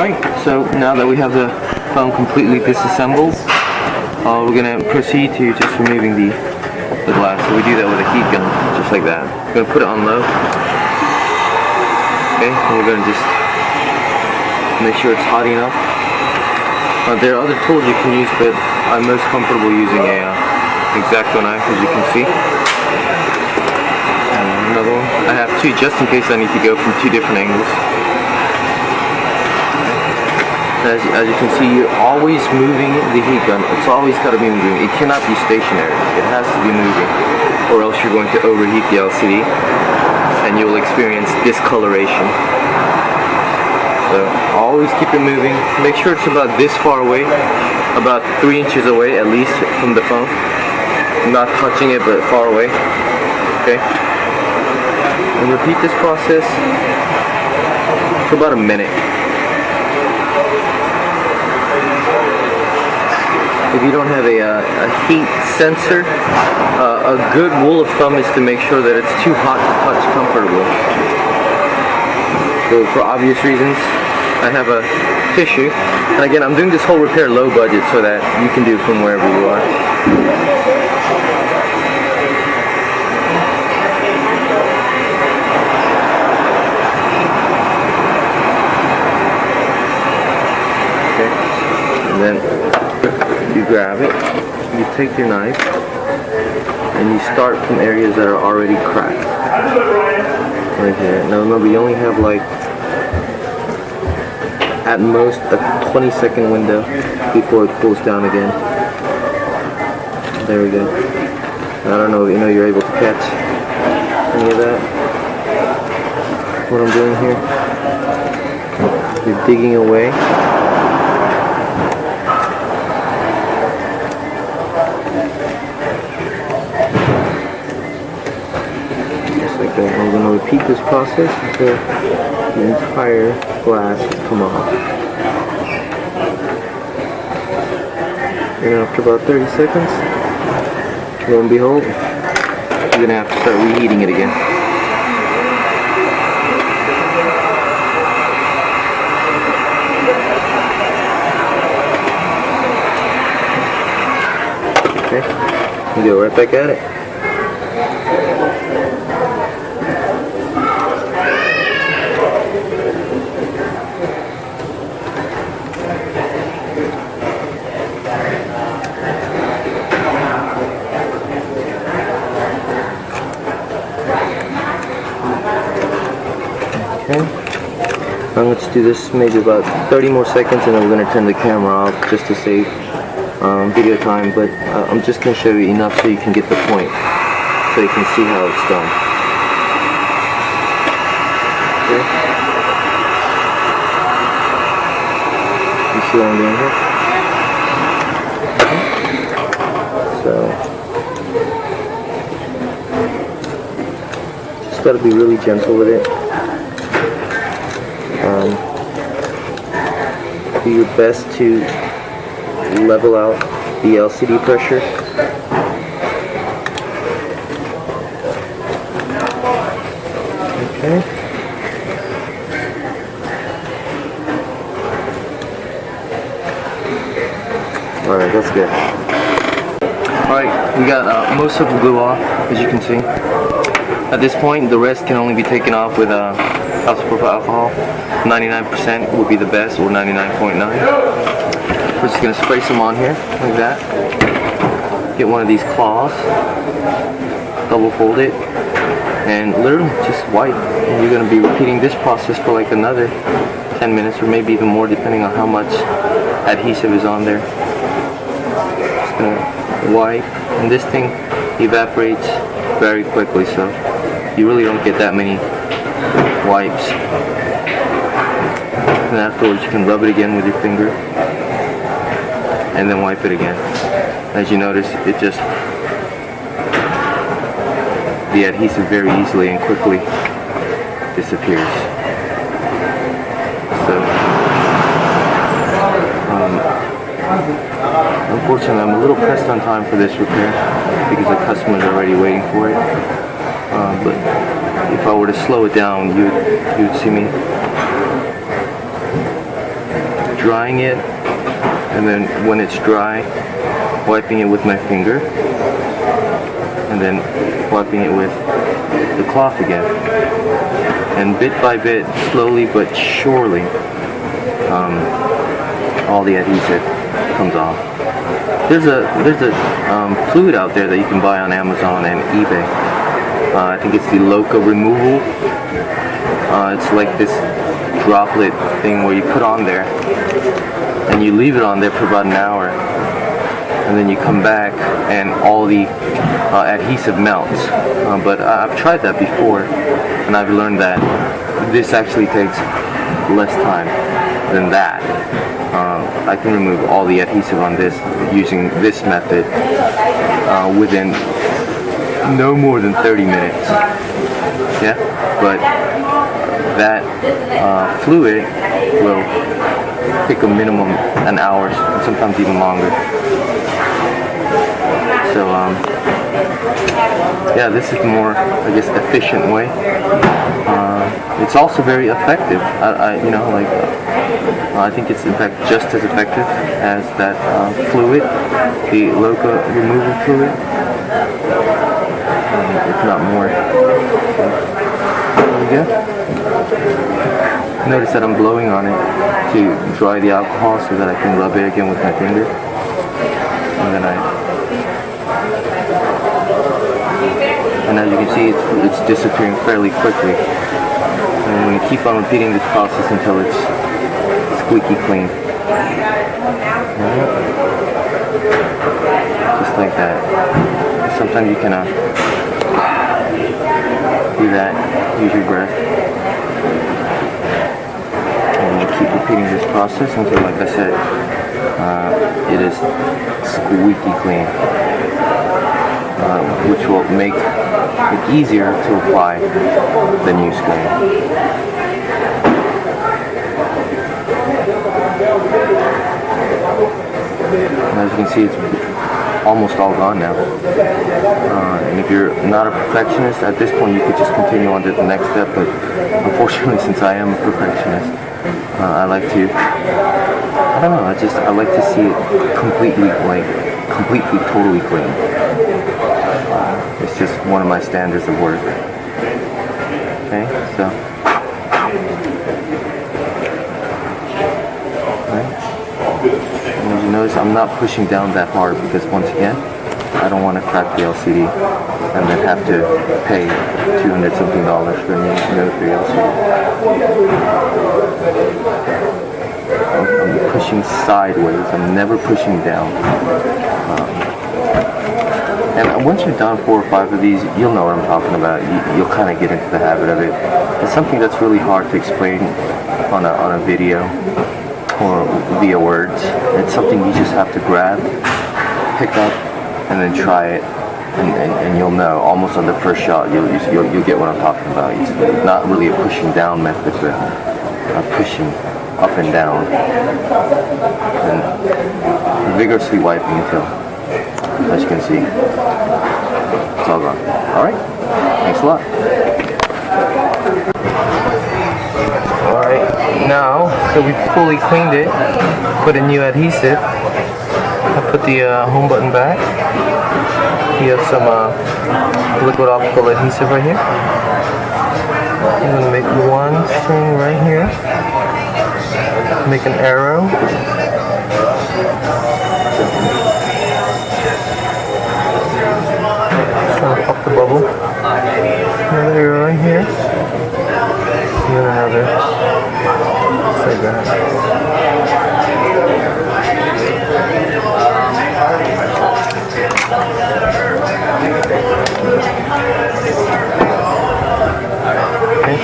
Alright, so now that we have the foam completely disassembled, we're going to proceed to just removing the glass. So we do that with a heat gun, just like that. We're going to put it on low. Okay, and we're going to just make sure it's hot enough. There are other tools you can use, but I'm most comfortable using a X-Acto knife, as you can see. And another one. I have two just in case I need to go from two different angles. As you can see, you're always moving the heat gun. It's always got to be moving. It cannot be stationary. It has to be moving, or else you're going to overheat the LCD, and you'll experience discoloration. So always keep it moving. Make sure it's about this far away, about 3 inches away at least from the phone. Not touching it, but far away. Okay. And repeat this process for about a minute. If you don't have a heat sensor, a good rule of thumb is to make sure that it's too hot to touch comfortably. So for obvious reasons, I have a tissue. And again, I'm doing this whole repair low budget so that you can do it from wherever you are. Okay. And then you grab it, you take your knife, and you start from areas that are already cracked. Right here. Now remember, you only have like, at most, a 20-second window before it cools down again. There we go. I don't know if you're able to catch any of that. What I'm doing here. You're digging away. I'm going to repeat this process until the entire glass come off. And after about 30 seconds, lo and behold, you're going to have to start reheating it again. Okay, you go right back at it. Now let's do this maybe about 30 more seconds, and then we're going to turn the camera off just to save video time, but I'm just going to show you enough so you can get the point, so you can see how it's done. Okay. You see what I'm doing here? So just got to be really gentle with it. Do your best to level out the LCD pressure. Okay. Alright, that's good. Alright, we got most of the glue off, as you can see. At this point, the rest can only be taken off with isopropyl alcohol. 99% would be the best, or 99.9. We're just going to spray some on here, like that. Get one of these cloths, double fold it, and literally just wipe. And you're going to be repeating this process for like another 10 minutes, or maybe even more, depending on how much adhesive is on there. Just going to wipe, and this thing evaporates very quickly, so you really don't get that many wipes. And afterwards you can rub it again with your finger and then wipe it again. As you notice, it just, the adhesive very easily and quickly disappears. So unfortunately I'm a little pressed on time for this repair because the customer's already waiting for it. But if I were to slow it down, you would see me drying it, and then when it's dry, wiping it with my finger, and then wiping it with the cloth again. And bit by bit, slowly but surely, all the adhesive comes off. There's a fluid out there that you can buy on Amazon and eBay. I think it's the Loca removal. It's like this droplet thing where you put on there and you leave it on there for about an hour, and then you come back and all the adhesive melts. But I've tried that before, and I've learned that this actually takes less time than that. I can remove all the adhesive on this using this method within no more than 30 minutes. Yeah, but that fluid will take a minimum an hour, sometimes even longer. So yeah, this is the more, I guess, efficient way. It's also very effective. I think it's in fact just as effective as that fluid, the Loca removal fluid, if not more. There we go. Notice that I'm blowing on it to dry the alcohol so that I can rub it again with my finger, and then and as you can see, it's disappearing fairly quickly. And I'm going to keep on repeating this process until it's squeaky clean. Just like that. Sometimes you can do that, use your breath. And we'll keep repeating this process until, like I said, it is squeaky clean. Which will make it easier to apply the new screen. As you can see, it's almost all gone now. And if you're not a perfectionist, at this point you could just continue on to the next step, but unfortunately, since I am a perfectionist, I like to, I don't know, I like to see it completely, totally clean. It's just one of my standards of work. Okay, so. Right. And as you notice, I'm not pushing down that hard because, once again, I don't want to crack the LCD and then have to pay $200 something for a new 3 LCD. I'm pushing sideways. I'm never pushing down. And once you've done 4 or 5 of these, you'll know what I'm talking about. You'll kind of get into the habit of it. It's something that's really hard to explain on a video or via words. It's something you just have to grab, pick up, and then try it, and you'll know almost on the first shot. You'll get what I'm talking about. It's not really a pushing down method, but a pushing up and down, and vigorously wiping until, as you can see, it's all gone. Alright, thanks a lot. Alright, now, so we fully cleaned it, put a new adhesive. I put the home button back. We have some liquid optical adhesive right here. I'm going to make one string right here. Make an arrow. Pop the bubble. Another arrow right here. And then another. Just like that. Okay.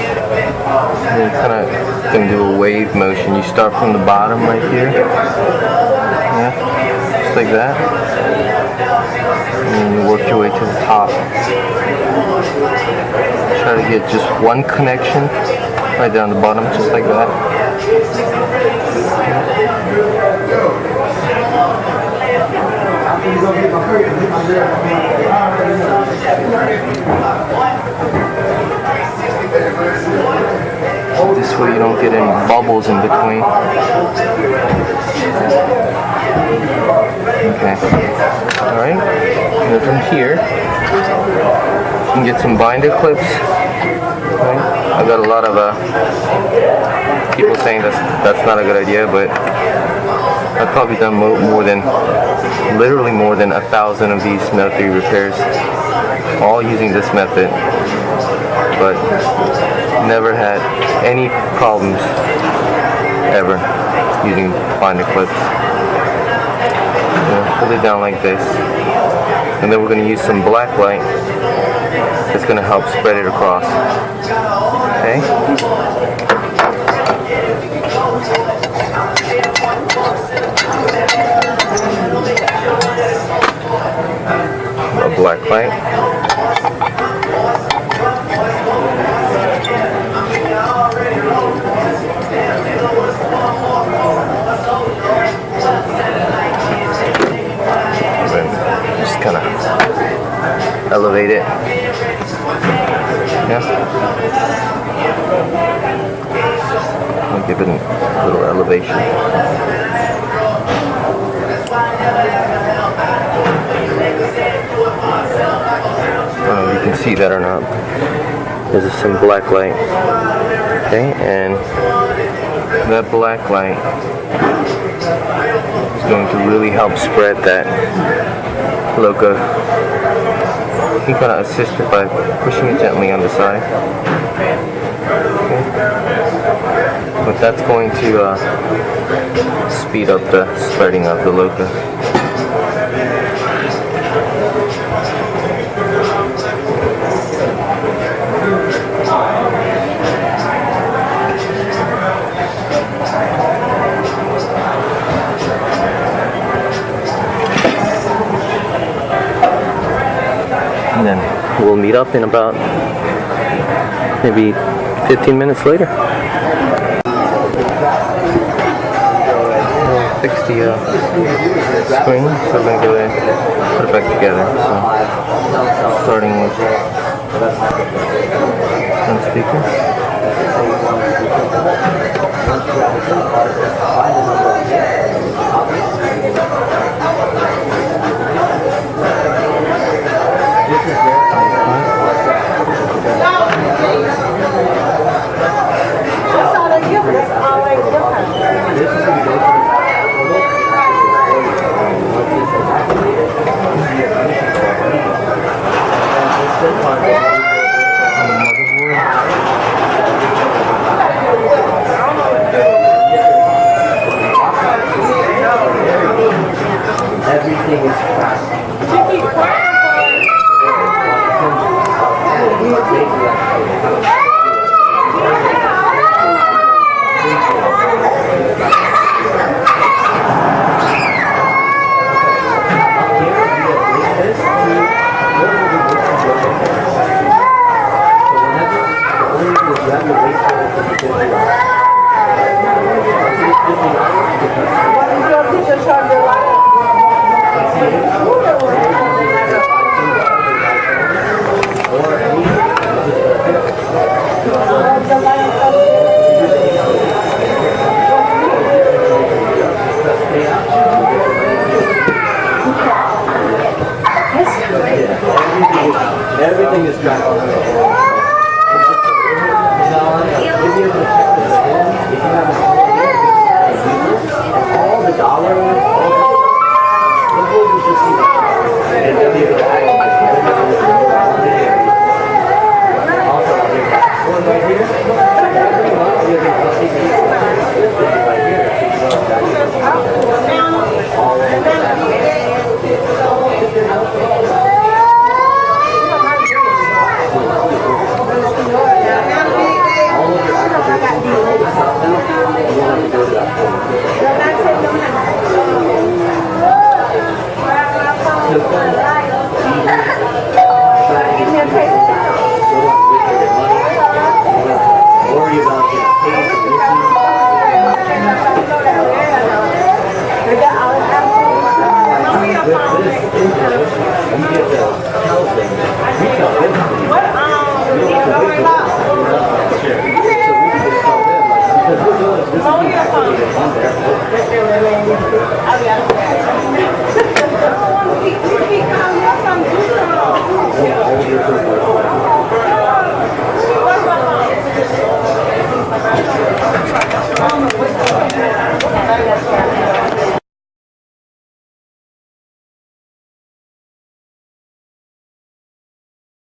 And you kind of can do a wave motion. You start from the bottom right here. Yeah. Just like that. And then you work your way to the top. Try to get just one connection right down the bottom, just like that. This way you don't don't get any bubbles in between. Okay. Alright. And then from here, you can get some binder clips. Right? I've got a lot of people saying that's not a good idea, but I've probably done literally more than 1,000 of these Metal 3 repairs, all using this method, but never had any problems ever using binder clips. Hold it down like this, and then we're going to use some black light that's going to help spread it across. Okay? A black light. Just kind of elevate it. Yeah. I'll give it a little elevation. I don't know if you can see that or not. This is some black light. Okay, and that black light is going to really help spread that logo. You can kind of assist it by pushing it gently on the side. Okay. But that's going to speed up the spreading of the logo. And then we'll meet up in about maybe 15 minutes later. We'll fix the screen, so we're going to go ahead and put it back together. So, starting with one speaker. Everything is What is your teacher charge your life?